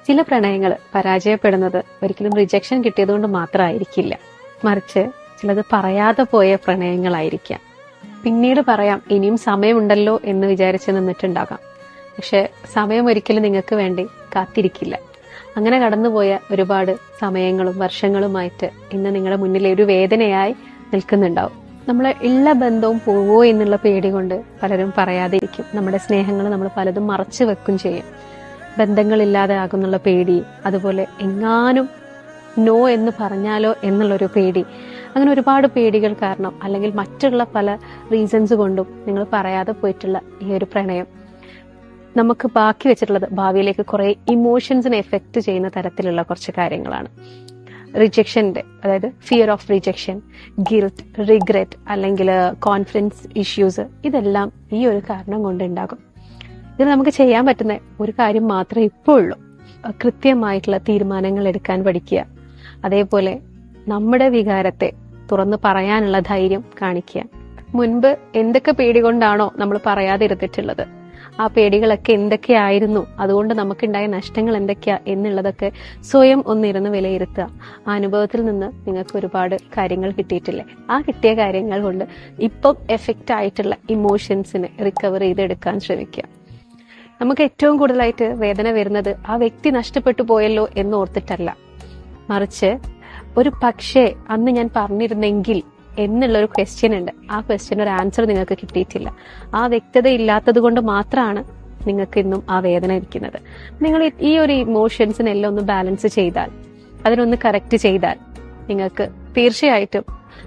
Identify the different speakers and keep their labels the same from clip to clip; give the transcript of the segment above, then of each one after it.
Speaker 1: ചില പ്രണയങ്ങൾ പരാജയപ്പെടുന്നത് ഒരിക്കലും റിജക്ഷൻ കിട്ടിയതുകൊണ്ട് മാത്രമായിരിക്കില്ല, മറിച്ച് ചിലത് പറയാതെ പോയ പ്രണയങ്ങളായിരിക്കാം. പിന്നീട് പറയാം, ഇനിയും സമയമുണ്ടല്ലോ എന്ന് വിചാരിച്ച് നിന്നിട്ടുണ്ടാകാം. പക്ഷെ സമയം ഒരിക്കലും നിങ്ങൾക്ക് വേണ്ടി കാത്തിരിക്കില്ല. അങ്ങനെ കടന്നുപോയ ഒരുപാട് സമയങ്ങളും വർഷങ്ങളുമായിട്ട് ഇന്ന് നിങ്ങളുടെ മുന്നിൽ ഒരു വേദനയായി നിൽക്കുന്നുണ്ടാവും. നമ്മളെ ഉള്ള ബന്ധവും പോവോ എന്നുള്ള പേടി കൊണ്ട് പലരും പറയാതെ ഇരിക്കും. നമ്മുടെ സ്നേഹങ്ങൾ നമ്മൾ പലതും മറച്ചു വെക്കും ചെയ്യും. ബന്ധങ്ങളില്ലാതെ ആകുന്നുള്ള പേടി, അതുപോലെ എങ്ങാനും നോ എന്ന് പറഞ്ഞാലോ എന്നുള്ളൊരു പേടി, അങ്ങനെ ഒരുപാട് പേടികൾ കാരണം അല്ലെങ്കിൽ മറ്റുള്ള പല റീസൺസ് കൊണ്ടും നിങ്ങൾ പറയാതെ പോയിട്ടുള്ള ഈ ഒരു പ്രണയം നമുക്ക് ബാക്കി വെച്ചിട്ടുള്ളത് ഭാവിയിലേക്ക് കുറെ ഇമോഷൻസിനെ എഫക്ട് ചെയ്യുന്ന തരത്തിലുള്ള കുറച്ച് കാര്യങ്ങളാണ്. റിജക്ഷന്റെ, അതായത് fear of rejection, guilt, regret, അല്ലെങ്കിൽ കോൺഫിഡൻസ് ഇഷ്യൂസ്, ഇതെല്ലാം ഈ ഒരു കാരണം കൊണ്ടുണ്ടാകും. ഇതിന് നമുക്ക് ചെയ്യാൻ പറ്റുന്ന ഒരു കാര്യം മാത്രമേ ഇപ്പോൾ ഉള്ളൂ. കൃത്യമായിട്ടുള്ള തീരുമാനങ്ങൾ എടുക്കാൻ പഠിക്കുക. അതേപോലെ നമ്മുടെ വികാരത്തെ തുറന്നു പറയാനുള്ള ധൈര്യം കാണിക്കുക. മുൻപ് എന്തൊക്കെ പേടി കൊണ്ടാണോ നമ്മൾ പറയാതിരുന്നിട്ടുള്ളത്, ആ പേടികളൊക്കെ എന്തൊക്കെയായിരുന്നു, അതുകൊണ്ട് നമുക്കുണ്ടായ നഷ്ടങ്ങൾ എന്തൊക്കെയാ എന്നുള്ളതൊക്കെ സ്വയം ഒന്നിരുന്ന് വിലയിരുത്തുക. ആ അനുഭവത്തിൽ നിന്ന് നിങ്ങൾക്ക് ഒരുപാട് കാര്യങ്ങൾ കിട്ടിയിട്ടില്ലേ, ആ കിട്ടിയ കാര്യങ്ങൾ കൊണ്ട് ഇപ്പം എഫക്റ്റ് ആയിട്ടുള്ള ഇമോഷൻസിനെ റിക്കവർ ചെയ്തെടുക്കാൻ ശ്രമിക്കുക. നമുക്ക് ഏറ്റവും കൂടുതലായിട്ട് വേദന വരുന്നത് ആ വ്യക്തി നഷ്ടപ്പെട്ടു പോയല്ലോ എന്ന് ഓർത്തിട്ടല്ല, മറിച്ച് ഒരു പക്ഷേ അന്ന് ഞാൻ പറഞ്ഞിരുന്നെങ്കിൽ എന്നുള്ളൊരു ക്വസ്റ്റ്യൻ ഉണ്ട്. ആ ക്വസ്റ്റ്യൻ ഒരു ആൻസർ നിങ്ങൾക്ക് കിട്ടിയിട്ടില്ല. ആ വ്യക്തത ഇല്ലാത്തത് കൊണ്ട് മാത്രമാണ് നിങ്ങൾക്ക് ഇന്നും ആ വേദന ഇരിക്കുന്നത്. നിങ്ങൾ ഈ ഒരു ഇമോഷൻസിനെല്ലാം ഒന്ന് ബാലൻസ് ചെയ്താൽ, അതിനൊന്ന് കറക്റ്റ് ചെയ്താൽ, നിങ്ങൾക്ക് തീർച്ചയായിട്ടും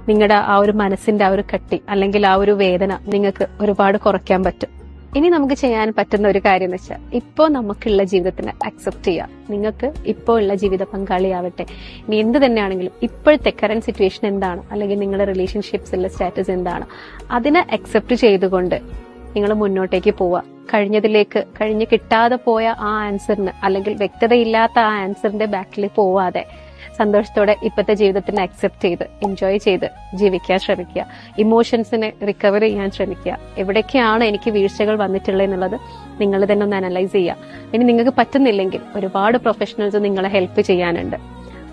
Speaker 1: നിങ്ങളുടെ ആ ഒരു മനസ്സിന്റെ ആ ഒരു കട്ടി അല്ലെങ്കിൽ ആ ഒരു വേദന നിങ്ങൾക്ക് ഒരുപാട് കുറയ്ക്കാൻ പറ്റും. ഇനി നമുക്ക് ചെയ്യാൻ പറ്റുന്ന ഒരു കാര്യം എന്ന് വെച്ചാൽ, ഇപ്പോൾ നമുക്കുള്ള ജീവിതത്തിനെ അക്സെപ്റ്റ് ചെയ്യുക. നിങ്ങൾക്ക് ഇപ്പോൾ ഉള്ള ജീവിത പങ്കാളിയാവട്ടെ, ഇനി എന്ത് തന്നെയാണെങ്കിലും ഇപ്പോഴത്തെ കറന്റ് സിറ്റുവേഷൻ എന്താണ്, അല്ലെങ്കിൽ നിങ്ങളുടെ റിലേഷൻഷിപ്സിലെ സ്റ്റാറ്റസ് എന്താണ്, അതിനെ അക്സെപ്റ്റ് ചെയ്തുകൊണ്ട് നിങ്ങൾ മുന്നോട്ടേക്ക് പോവുക. കഴിഞ്ഞ് കിട്ടാതെ പോയ ആ ആൻസറിന്, അല്ലെങ്കിൽ വ്യക്തതയില്ലാത്ത ആ ആൻസറിന്റെ ബാക്കിൽ പോവാതെ സന്തോഷത്തോടെ ഇപ്പോഴത്തെ ജീവിതത്തിനെ അക്സെപ്റ്റ് ചെയ്ത് എൻജോയ് ചെയ്ത് ജീവിക്കാൻ ശ്രമിക്കുക. ഇമോഷൻസിനെ റിക്കവർ ചെയ്യാൻ ശ്രമിക്കുക. എവിടേക്കാണ് എനിക്ക് വീഴ്ചകൾ വന്നിട്ടുള്ളത് എന്നുള്ളത് നിങ്ങൾ തന്നെ ഒന്ന് അനലൈസ് ചെയ്യുക. ഇനി നിങ്ങൾക്ക് പറ്റുന്നില്ലെങ്കിൽ ഒരുപാട് പ്രൊഫഷണൽസ് നിങ്ങളെ ഹെൽപ്പ് ചെയ്യാനുണ്ട്.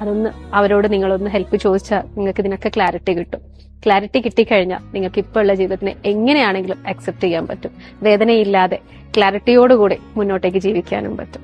Speaker 1: അതൊന്ന് അവരോട് നിങ്ങളൊന്ന് ഹെൽപ്പ് ചോദിച്ചാൽ നിങ്ങൾക്ക് ഇതിനൊക്കെ ക്ലാരിറ്റി കിട്ടും. ക്ലാരിറ്റി കിട്ടിക്കഴിഞ്ഞാൽ നിങ്ങൾക്ക് ഇപ്പോൾ ഉള്ള ജീവിതത്തിനെ എങ്ങനെയാണെങ്കിലും അക്സെപ്റ്റ് ചെയ്യാൻ പറ്റും. വേദനയില്ലാതെ ക്ലാരിറ്റിയോടുകൂടി മുന്നോട്ടേക്ക് ജീവിക്കാനും പറ്റും.